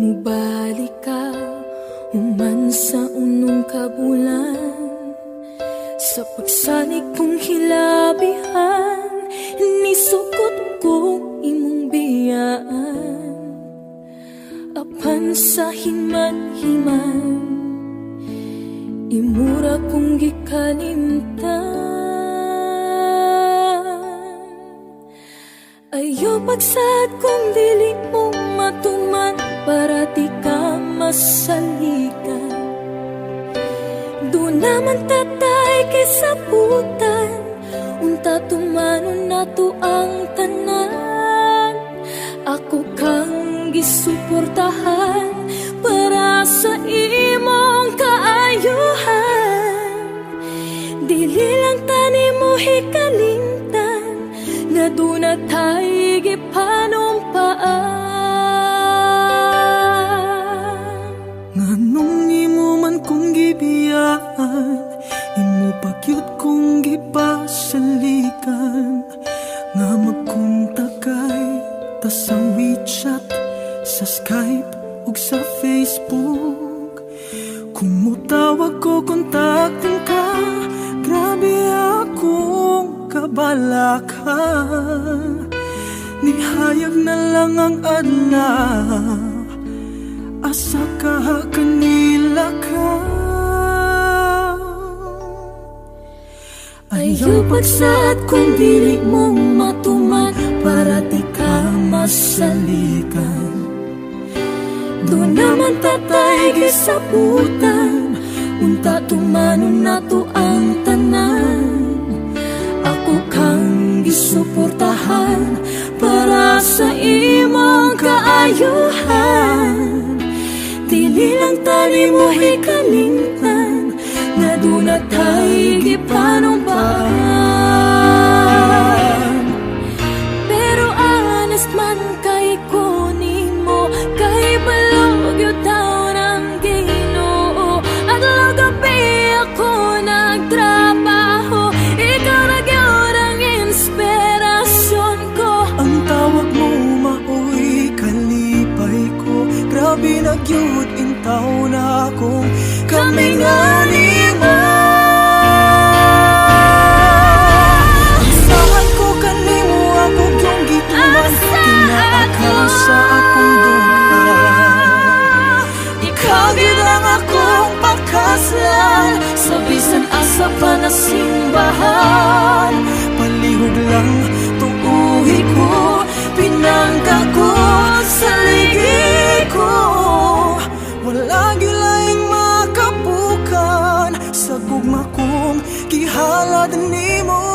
Mubalik ka human sa unong kabulan, sa pagsanig kong hilabihan, nisukot kong imong biyaan. Apan sa himan-himan, imura kong gikalimtan. Ayaw pagsad kong dili mo matuman, para di ka masalikan. Doon naman tatay kay sabutan, unta tumanon na to ang tanan. Ako kang gisuportahan para sa imong kaayuhan. Dili lang tani mo hikalimtan, nga doon na tayo gipanumpaan. Nganong imo man kong gibiyaan, imo pagyud kong gipasalikan. Nga magkontakay ta sa WeChat, sa Skype ug sa Facebook. Kung mutawag ko kontaktin ka, grabe akong kabalaka. Nihayag na lang ang adlaw, asa ka kanila ka. Ayaw pagsad kung dili mong matuman, para di ka masalikan. Doon naman tatay gisabutan, unta tumanon na to ang tanan. Ako kang gisuportahan para sa imong kaayuhan. Dili lang tani mo hikalimtan, nga doon na tayo gipanumpaan. Pero honest man kay ko nimo, kay balog yun daw ng Ginoo. Adlaw gabi ako nagtrabaho, ikaw na gyud ang inspirasyon ko. Ang tawag mo maoy kalipay ko, grabe na gyud intaw na akong kami nga lima. Asahan ko kanimo ako yung gituman, tinaakaw sa akong duha. Ikaw gid ang akong pakaslan, sa bisan asa pa na simbahan. Palihog lang tuuhi ko, pinangka ko sa ligi ko. Wala gilaing makabukan, sa gugma kong kihalad nimo.